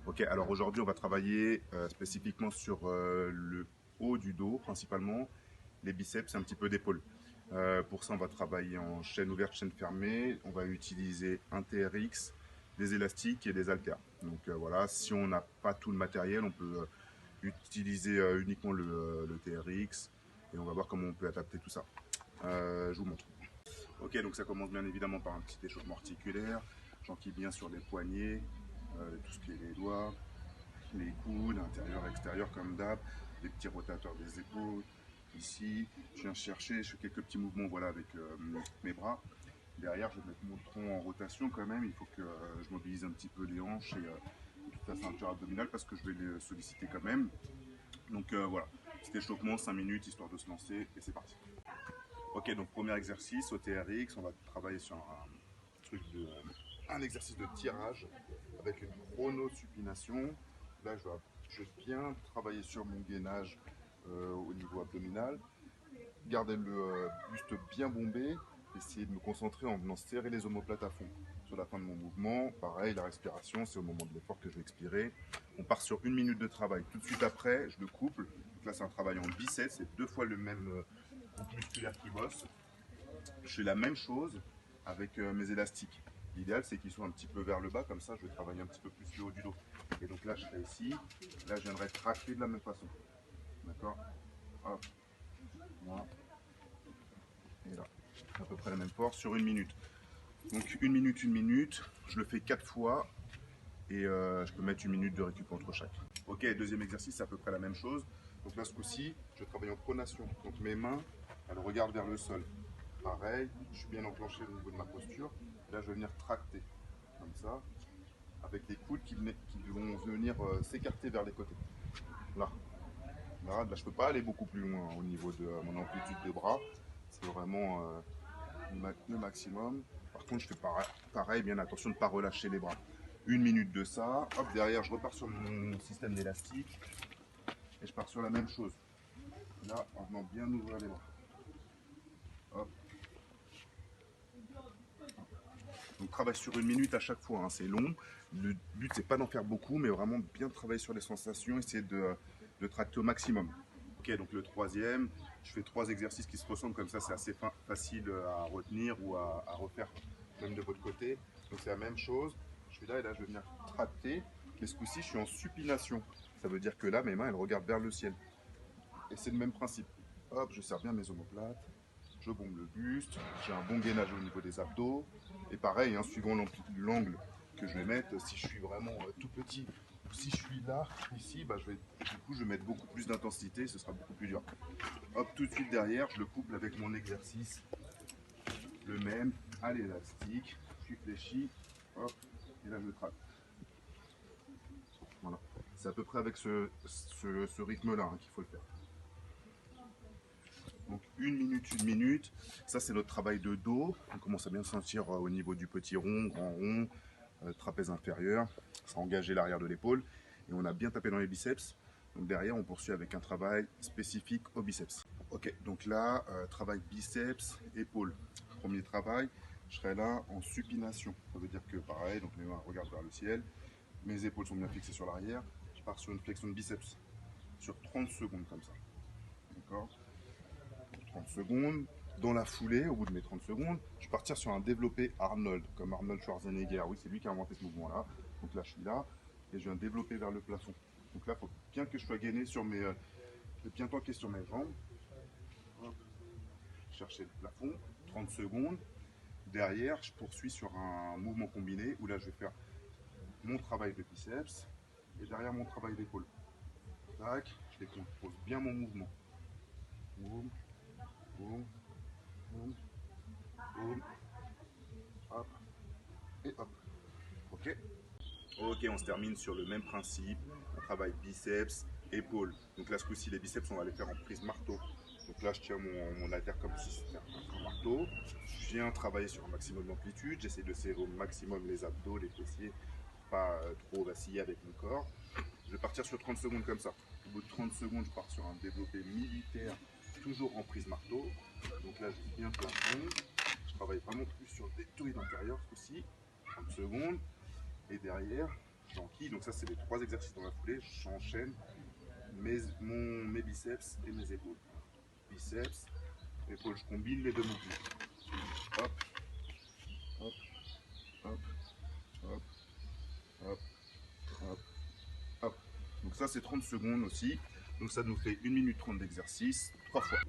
Ok, alors aujourd'hui on va travailler spécifiquement sur le haut du dos principalement, les biceps et un petit peu d'épaule. Pour ça on va travailler en chaîne ouverte, chaîne fermée, on va utiliser un TRX, des élastiques et des haltères. Donc voilà, si on n'a pas tout le matériel, on peut utiliser uniquement le TRX et on va voir comment on peut adapter tout ça. Je vous montre. Ok, donc ça commence bien évidemment par un petit échauffement articulaire. J'enquille bien sur les poignets, tout ce qui est les doigts, les coudes, intérieur, extérieur comme d'hab, des petits rotateurs des épaules. Ici, je viens chercher, je fais quelques petits mouvements voilà, avec mes bras. Derrière, je vais mettre mon tronc en rotation quand même. Il faut que je mobilise un petit peu les hanches et toute la ceinture abdominale parce que je vais les solliciter quand même. Donc voilà, petit échauffement, 5 minutes histoire de se lancer et c'est parti. Ok, donc premier exercice au TRX, on va travailler sur un exercice de tirage avec une chronosupination. Là, je vais bien travailler sur mon gainage au niveau abdominal, garder le buste bien bombé, essayer de me concentrer en venant serrer les omoplates à fond. Sur la fin de mon mouvement, pareil, la respiration, c'est au moment de l'effort que je vais expirer. On part sur 1 minute de travail. Tout de suite après, je le couple. Donc là, c'est un travail en biceps, c'est 2 fois le même groupe musculaire qui bosse. Je fais la même chose avec mes élastiques. L'idéal, c'est qu'ils soient un petit peu vers le bas, comme ça, je vais travailler un petit peu plus le haut du dos. Et donc là, je serai ici. Là, je viendrai tracter de la même façon. D'accord. Hop. Voilà. Et là, à peu près la même force sur 1 minute. Donc 1 minute, je le fais 4 fois et je peux mettre 1 minute de récup entre chaque. Ok, deuxième exercice, c'est à peu près la même chose. Donc là, ce coup-ci, je travaille en pronation. Donc mes mains, elles regardent vers le sol. Pareil, je suis bien enclenché au niveau de ma posture. Là, je vais venir tracter, comme ça, avec les coudes qui vont venir s'écarter vers les côtés. Là. Là, je ne peux pas aller beaucoup plus loin au niveau de mon amplitude de bras. C'est vraiment le maximum. Par contre, je fais pareil, bien attention de ne pas relâcher les bras. 1 minute de ça. Hop, derrière, je repars sur mon système d'élastique. Et je pars sur la même chose. Là, en venant bien ouvrir les bras. Hop. Donc travaille sur 1 minute à chaque fois, hein, c'est long. Le but c'est pas d'en faire beaucoup, mais vraiment bien travailler sur les sensations, essayer de tracter au maximum. Ok, donc le troisième, je fais 3 exercices qui se ressemblent, comme ça c'est assez facile à retenir ou à refaire même de votre côté. Donc c'est la même chose, je suis là et là je vais venir tracter, mais ce coup-ci je suis en supination. Ça veut dire que là mes mains elles regardent vers le ciel. Et c'est le même principe. Hop, je serre bien mes omoplates, je bombe le buste, j'ai un bon gainage au niveau des abdos. Et pareil, hein, suivant l'angle que je vais mettre, si je suis vraiment tout petit, ou si je suis là, ici, bah, je vais mettre beaucoup plus d'intensité, ce sera beaucoup plus dur. Hop, tout de suite derrière, je le couple avec mon exercice, le même, à l'élastique, je suis fléchi, hop, et là je traque. Voilà. C'est à peu près avec ce rythme-là hein, qu'il faut le faire. Donc 1 minute. Ça c'est notre travail de dos. On commence à bien sentir au niveau du petit rond, grand rond, trapèze inférieur. Ça a engagé l'arrière de l'épaule. Et on a bien tapé dans les biceps. Donc derrière on poursuit avec un travail spécifique au biceps. Ok, donc là, travail biceps, épaule. Premier travail, je serai là en supination. Ça veut dire que pareil, donc mes mains regardent vers le ciel. Mes épaules sont bien fixées sur l'arrière. Je pars sur une flexion de biceps. Sur 30 secondes comme ça. D'accord, 30 secondes. Dans la foulée, au bout de mes 30 secondes, je vais partir sur un développé Arnold, comme Arnold Schwarzenegger. Oui, c'est lui qui a inventé ce mouvement-là. Donc là, je suis là et je viens développer vers le plafond. Donc là, il faut bien que je sois gainé sur mes. Bien tanké sur mes jambes. Hop. Chercher le plafond, 30 secondes. Derrière, je poursuis sur un mouvement combiné où là, je vais faire mon travail de biceps et derrière mon travail d'épaule. Tac, je décompose bien mon mouvement. Boum, boum, boum, boum, hop, et hop. Ok. Ok, on se termine sur le même principe. On travaille biceps, épaules. Donc là, ce coup-ci, les biceps, on va les faire en prise marteau. Donc là, je tiens mon haltère comme si c'était un marteau. Je viens travailler sur un maximum d'amplitude. J'essaie de serrer au maximum les abdos, les fessiers, pour pas trop vaciller avec mon corps. Je vais partir sur 30 secondes comme ça. Au bout de 30 secondes, je pars sur un développé militaire, toujours en prise marteau. Donc là, je vis bien le plafond. Je travaille vraiment plus sur le deltoïde intérieur ce coup-ci. 30 secondes. Et derrière, j'enquille. Donc ça, c'est les 3 exercices dans la foulée. J'enchaîne mes biceps et mes épaules. Biceps, épaules, je combine les 2 mouvements. Hop, hop, hop, hop, hop, hop, hop. Donc ça, c'est 30 secondes aussi. Donc ça nous fait 1 minute 30 d'exercice, 3 fois.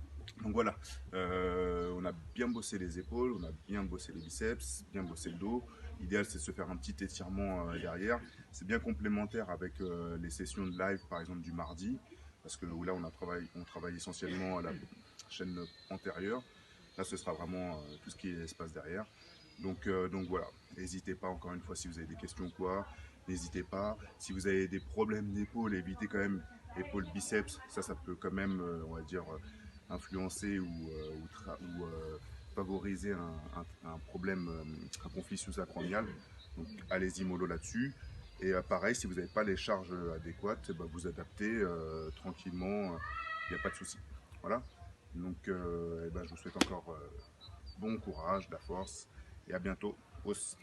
Donc voilà, on a bien bossé les épaules, on a bien bossé les biceps, bien bossé le dos. L'idéal, c'est de se faire un petit étirement derrière. C'est bien complémentaire avec les sessions de live, par exemple du mardi, parce que là, on travaille essentiellement à la chaîne antérieure. Là, ce sera vraiment tout ce qui est espace derrière. Donc voilà, n'hésitez pas, encore une fois, si vous avez des questions ou quoi, n'hésitez pas. Si vous avez des problèmes d'épaule, évitez quand même épaules, biceps. Ça peut quand même, on va dire, influencer ou favoriser un problème, un conflit sous-acromial. Donc allez-y mollo là-dessus. Et pareil, si vous n'avez pas les charges adéquates, vous adaptez tranquillement, il n'y a pas de souci. Voilà. Donc je vous souhaite encore bon courage, de la force et à bientôt. Os.